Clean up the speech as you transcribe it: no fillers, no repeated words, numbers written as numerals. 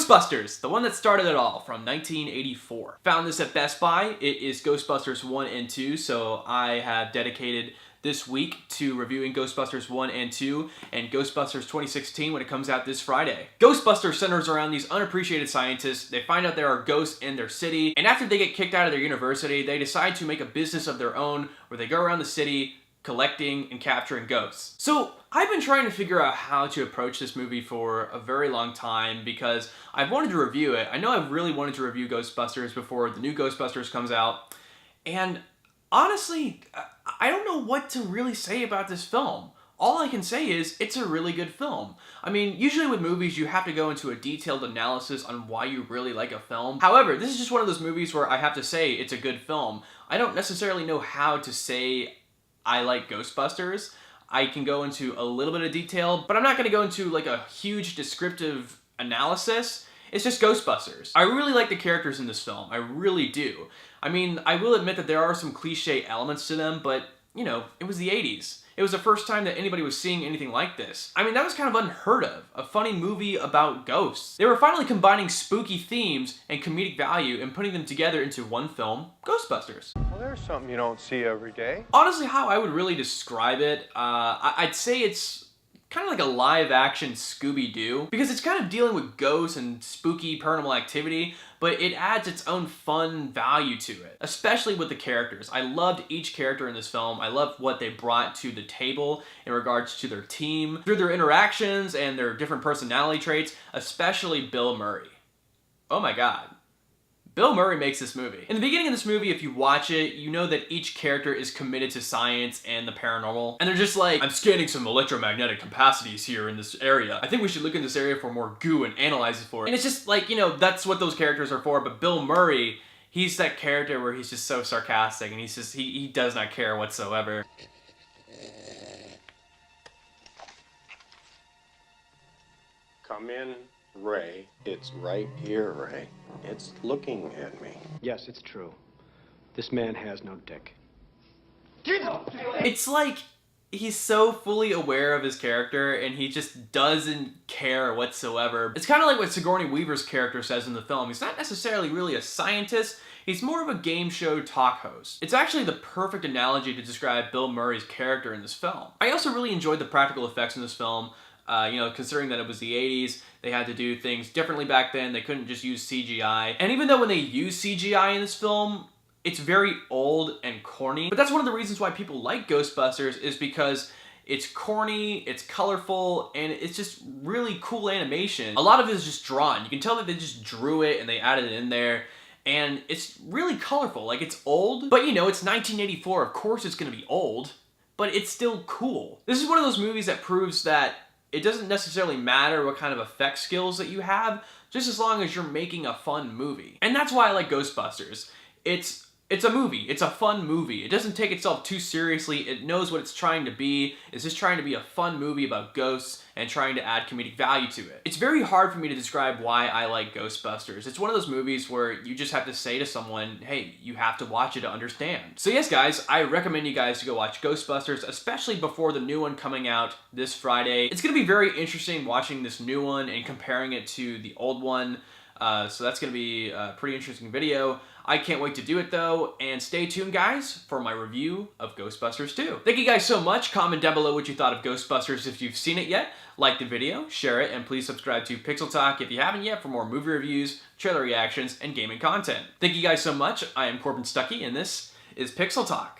Ghostbusters, the one that started it all, from 1984. Found this at Best Buy. It is Ghostbusters 1 and 2, so I have dedicated this week to reviewing Ghostbusters 1 and 2 and Ghostbusters 2016 when it comes out this Friday. Ghostbusters centers around these unappreciated scientists. They find out there are ghosts in their city, and after they get kicked out of their university, they decide to make a business of their own where they go around the city collecting and capturing ghosts. So I've been trying to figure out how to approach this movie for a very long time because I've wanted to review it. I know I've really wanted to review Ghostbusters before the new Ghostbusters comes out, and honestly, I don't know what to really say about this film. All I can say is, it's a really good film. I mean, usually with movies, you have to go into a detailed analysis on why you really like a film. However, this is just one of those movies where I have to say it's a good film. I don't necessarily know how to say I like Ghostbusters. I can go into a little bit of detail, but I'm not gonna go into like a huge descriptive analysis. It's just Ghostbusters. I really like the characters in this film. I really do. I mean, I will admit that there are some cliche elements to them, but, you know, it was the 80s. It was the first time that anybody was seeing anything like this. I mean, that was kind of unheard of. A funny movie about ghosts. They were finally combining spooky themes and comedic value and putting them together into one film, Ghostbusters. Well, there's something you don't see every day. Honestly, how I would really describe it, I'd say it's kind of like a live-action Scooby-Doo, because it's kind of dealing with ghosts and spooky paranormal activity, but it adds its own fun value to it, especially with the characters. I loved each character in this film. I loved what they brought to the table in regards to their team, through their interactions and their different personality traits, especially Bill Murray. Oh my god. Bill Murray makes this movie. In the beginning of this movie, if you watch it, you know that each character is committed to science and the paranormal. And they're just like, I'm scanning some electromagnetic capacities here in this area. I think we should look in this area for more goo and analyze it for it. And it's just like, you know, that's what those characters are for. But Bill Murray, he's that character where he's just so sarcastic and he's just, he does not care whatsoever. Come in, Ray. It's right here, Ray. It's looking at me. Yes, it's true. This man has no dick. It's like he's so fully aware of his character and he just doesn't care whatsoever. It's kind of like what Sigourney Weaver's character says in the film. He's not necessarily really a scientist. He's more of a game show talk host. It's actually the perfect analogy to describe Bill Murray's character in this film. I also really enjoyed the practical effects in this film. You know, considering that it was the 80s, they had to do things differently back then. They couldn't just use CGI. And even though when they use CGI in this film, it's very old and corny. But that's one of the reasons why people like Ghostbusters, is because it's corny, it's colorful, and it's just really cool animation. A lot of it is just drawn. You can tell that they just drew it and they added it in there. And it's really colorful. Like, it's old, but you know, it's 1984. Of course it's gonna be old, but it's still cool. This is one of those movies that proves that it doesn't necessarily matter what kind of effect skills that you have, just as long as you're making a fun movie. And that's why I like Ghostbusters. It's a movie. It's a fun movie. It doesn't take itself too seriously. It knows what it's trying to be. It's just trying to be a fun movie about ghosts and trying to add comedic value to it. It's very hard for me to describe why I like Ghostbusters. It's one of those movies where you just have to say to someone, hey, you have to watch it to understand. So yes, guys, I recommend you guys to go watch Ghostbusters, especially before the new one coming out this Friday. It's gonna be very interesting watching this new one and comparing it to the old one. So that's gonna be a pretty interesting video. I can't wait to do it though, and stay tuned guys for my review of Ghostbusters 2. Thank you guys so much. Comment down below what you thought of Ghostbusters if you've seen it yet. Like the video, share it, and please subscribe to Pixel Talk if you haven't yet for more movie reviews, trailer reactions, and gaming content. Thank you guys so much. I am Corbin Stuckey, and this is Pixel Talk.